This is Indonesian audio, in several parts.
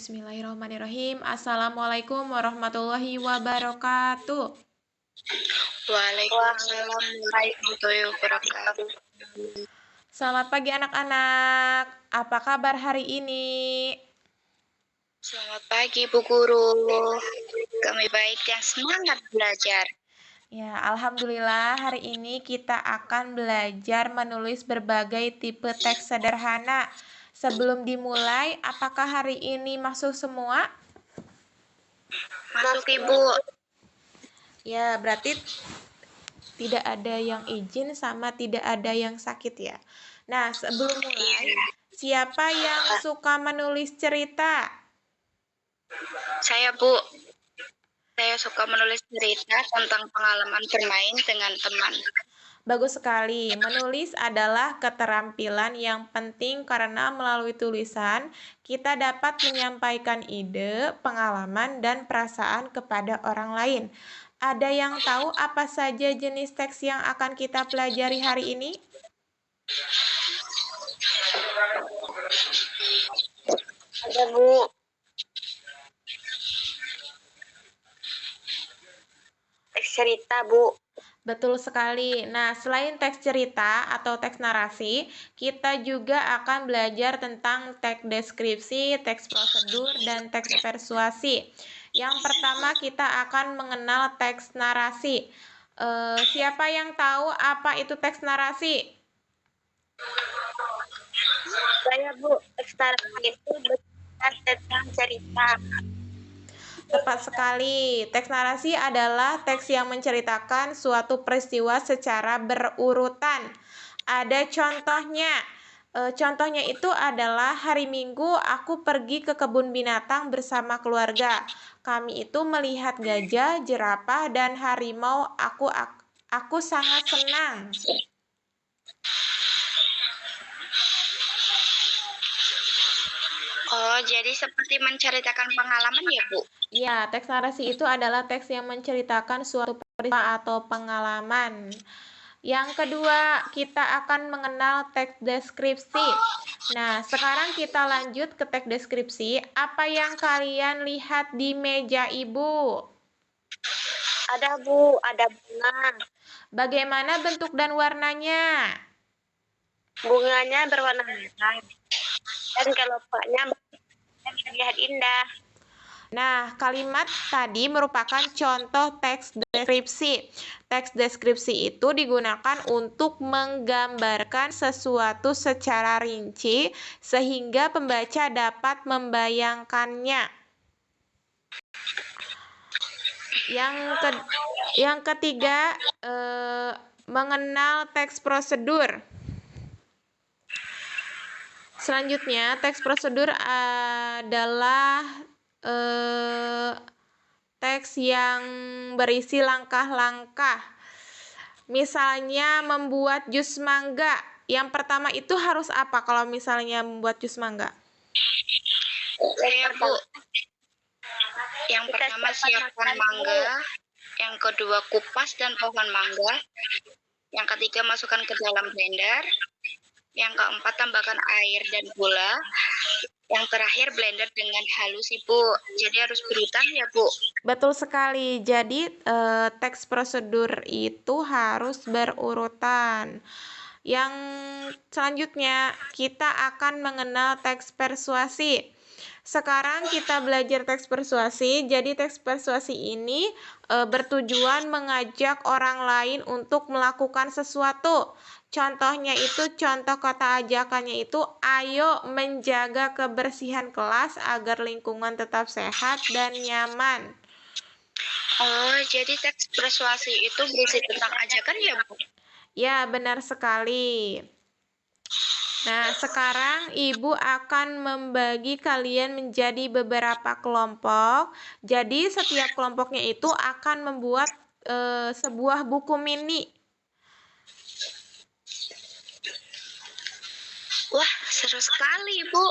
Bismillahirrahmanirrahim. Assalamualaikum warahmatullahi wabarakatuh. Waalaikumsalam warahmatullahi wabarakatuh. Selamat pagi anak-anak. Apa kabar hari ini? Selamat pagi Bu Guru. Kami baik dan semangat belajar. Ya, alhamdulillah hari ini kita akan belajar menulis berbagai tipe teks sederhana. Sebelum dimulai, apakah hari ini masuk semua? Masuk Ibu. Ya, berarti tidak ada yang izin sama tidak ada yang sakit ya. Nah, sebelum mulai, siapa yang suka menulis cerita? Saya Bu. Saya suka menulis cerita tentang pengalaman bermain dengan teman. Bagus sekali. Menulis adalah keterampilan yang penting karena melalui tulisan kita dapat menyampaikan ide, pengalaman, dan perasaan kepada orang lain. Ada yang tahu apa saja jenis teks yang akan kita pelajari hari ini? Ada Bu. Teks cerita Bu. Betul sekali. Nah, selain teks cerita atau teks narasi, kita juga akan belajar tentang teks deskripsi, teks prosedur, dan teks persuasi. Yang pertama, kita akan mengenal teks narasi. Siapa yang tahu apa itu teks narasi? Saya Bu. Teks narasi itu bercerita tentang cerita. Tepat sekali. Teks narasi adalah teks yang menceritakan suatu peristiwa secara berurutan. Ada contohnya. Contohnya itu adalah hari Minggu aku pergi ke kebun binatang bersama keluarga. Kami itu melihat gajah, jerapah, dan harimau. Aku sangat senang. Oh, jadi seperti menceritakan pengalaman ya Bu? Ya, teks narasi itu adalah teks yang menceritakan suatu peristiwa atau pengalaman. Yang kedua, kita akan mengenal teks deskripsi. Nah, sekarang kita lanjut ke teks deskripsi. Apa yang kalian lihat di meja Ibu? Ada Bu, ada bunga. Bagaimana bentuk dan warnanya? Bunganya berwarna merah. Dan kelopaknya terlihat indah. Nah, kalimat tadi merupakan contoh teks deskripsi. Teks deskripsi itu digunakan untuk menggambarkan sesuatu secara rinci sehingga pembaca dapat membayangkannya. Yang ketiga, mengenal teks prosedur. Selanjutnya, teks prosedur adalah teks yang berisi langkah-langkah. Misalnya membuat jus mangga. Yang pertama itu harus apa kalau misalnya membuat jus mangga? Saya Bu. Yang pertama siapkan mangga. Yang kedua kupas dan pohon mangga. Yang ketiga masukkan ke dalam blender. Yang keempat tambahkan air dan gula. Yang terakhir blender dengan halus Ibu. Jadi harus berurutan ya Bu. Betul sekali. Jadi teks prosedur itu harus berurutan. Yang selanjutnya kita akan mengenal teks persuasi. Sekarang kita belajar teks persuasi. Jadi teks persuasi ini bertujuan mengajak orang lain untuk melakukan sesuatu. Contohnya itu, contoh kata ajakannya itu, ayo menjaga kebersihan kelas agar lingkungan tetap sehat dan nyaman. Oh, jadi teks persuasi itu berisi tentang ajakan ya Bu? Ya, benar sekali. Nah, sekarang Ibu akan membagi kalian menjadi beberapa kelompok. Jadi, setiap kelompoknya itu akan membuat sebuah buku mini. Wah, seru sekali, Bu.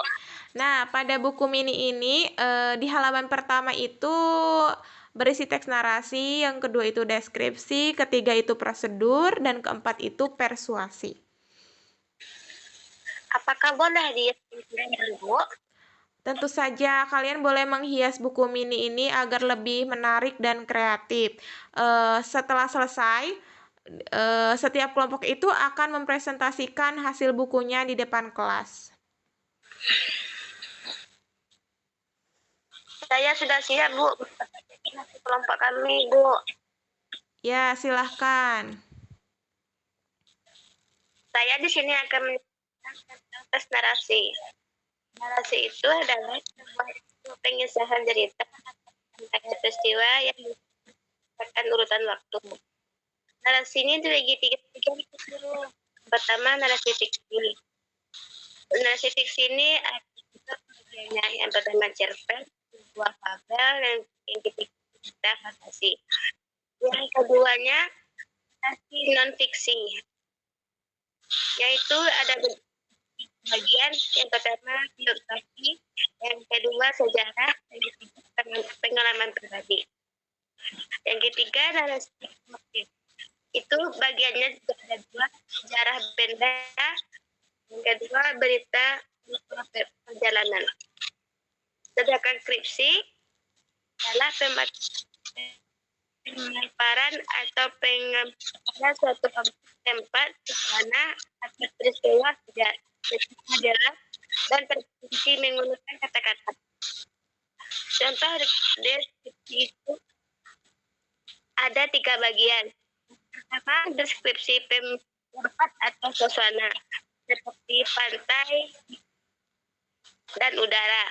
Nah, pada buku mini ini, di halaman pertama itu berisi teks narasi, yang kedua itu deskripsi, ketiga itu prosedur, dan keempat itu persuasi. Apakah boleh diizinkan, Bu? Tentu saja kalian boleh menghias buku mini ini agar lebih menarik dan kreatif. Setelah selesai, setiap kelompok itu akan mempresentasikan hasil bukunya di depan kelas. Saya sudah siap, Bu. Kelompok kami, Bu. Ya, silahkan. Saya di sini akan tes narasi. Narasi itu adalah pengisahan cerita tentang peristiwa yang berdasarkan urutan waktu. Narasi ini dibagi tiga bagian. Pertama, narasi fiksi. Narasi fiksi ini ada bagiannya. Yang pertama cerpen, sebuah fabel, dan yang ketiga fantasi. Yang keduanya narasi non fiksi, yaitu ada bagian yang pertama biografi, yang kedua sejarah, yang ketiga pengalaman pribadi. Yang ketiga narasi motif. Itu bagiannya juga ada dua, sejarah benda, yang kedua berita perjalanan. Sedangkan skripsi adalah pemaparan atau pengambilan suatu tempat di mana ada peristiwa sejarah dan terkunci menggunakan kata-kata. Contoh deskripsi itu ada 3 bagian. Pertama, deskripsi tempat atau suasana seperti pantai dan udara.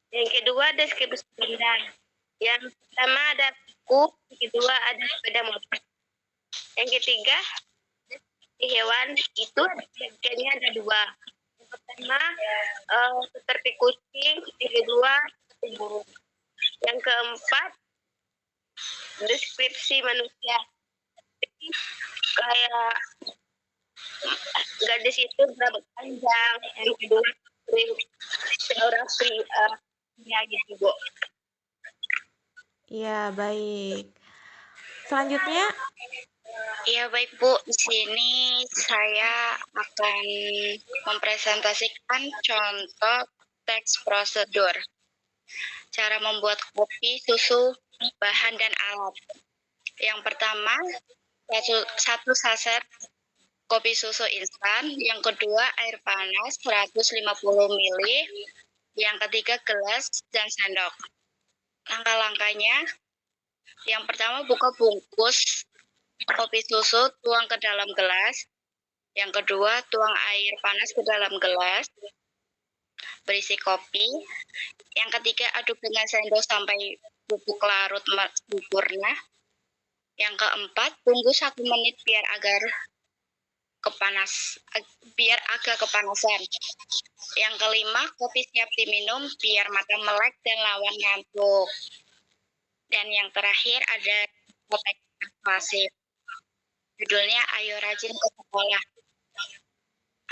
Yang kedua, deskripsi benda. Yang pertama ada buku, yang kedua ada sepeda motor. Yang ketiga, deskripsi hewan itu bagiannya ada 2. Yang pertama seperti kucing, yang kedua seperti burung. Yang keempat, deskripsi manusia. Kayak gadis itu berambut panjang, yang kedua seorang pria gitu, Bu. Ya, baik. Selanjutnya, Ya baik Bu, di sini saya akan mempresentasikan contoh teks prosedur. Cara membuat kopi, susu, bahan dan alat. Yang pertama, 1 saset kopi susu instan. Yang kedua, air panas 150 ml. Yang ketiga, gelas dan sendok. Langkah-langkahnya, yang pertama buka bungkus kopi susu, tuang ke dalam gelas. Yang kedua, tuang air panas ke dalam gelas, berisi kopi. Yang ketiga, aduk dengan sendok sampai bubuk larut sempurna. Yang keempat, tunggu 1 menit biar agak kepanasan. Yang kelima, kopi siap diminum biar mata melek dan lawan ngantuk. Dan yang terakhir ada teks persuasif. Judulnya Ayo Rajin ke Sekolah.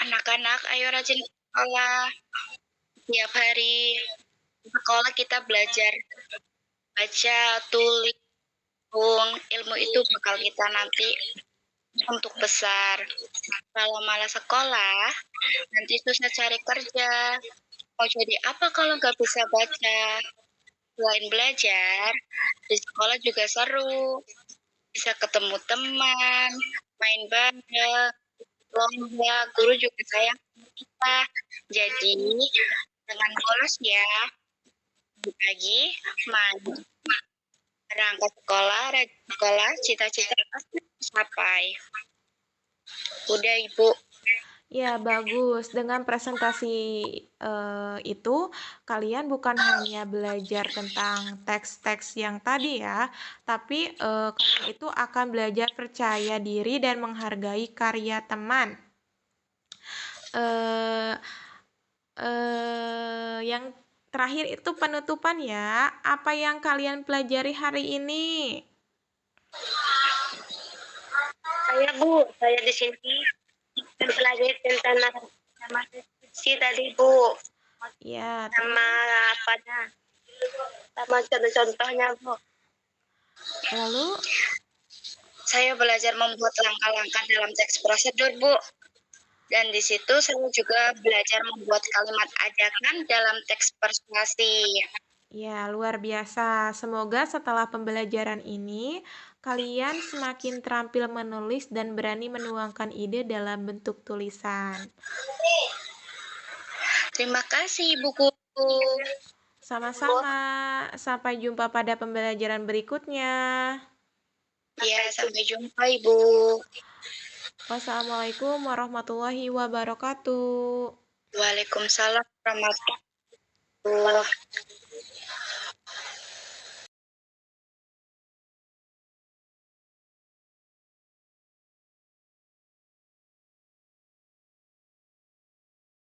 Anak-anak, ayo rajin ke sekolah. Tiap hari di sekolah kita belajar baca, tulis, ilmu itu bakal kita nanti untuk besar. Kalau malah sekolah, nanti susah cari kerja. Mau jadi apa kalau nggak bisa baca? Selain belajar, di sekolah juga seru. Bisa ketemu teman, main bareng, lomba, guru juga sayang kita. Jadi, dengan bolos ya. Pagi, mandi, berangkat sekolah, rajin sekolah, cita-cita pasti tercapai. Udah, Ibu. ya bagus. Dengan presentasi itu, kalian bukan hanya belajar tentang teks-teks yang tadi ya, tapi kalian itu akan belajar percaya diri dan menghargai karya teman. Yang terakhir itu penutupan ya. Apa yang kalian pelajari hari ini? Saya di sini mempelajari tentang narasi tadi, Bu. Ya, Sama apanya? Sama contoh-contohnya, Bu. lalu Saya belajar membuat langkah-langkah dalam teks prosedur, Bu. Dan di situ saya juga belajar membuat kalimat ajakan dalam teks persuasi. Ya, luar biasa. Semoga setelah pembelajaran ini, kalian semakin terampil menulis dan berani menuangkan ide dalam bentuk tulisan. Terima kasih, Ibu Guru. Sama-sama. Sampai jumpa pada pembelajaran berikutnya. Ya, sampai jumpa, Ibu. Wassalamualaikum warahmatullahi wabarakatuh. Waalaikumsalam warahmatullahi wabarakatuh.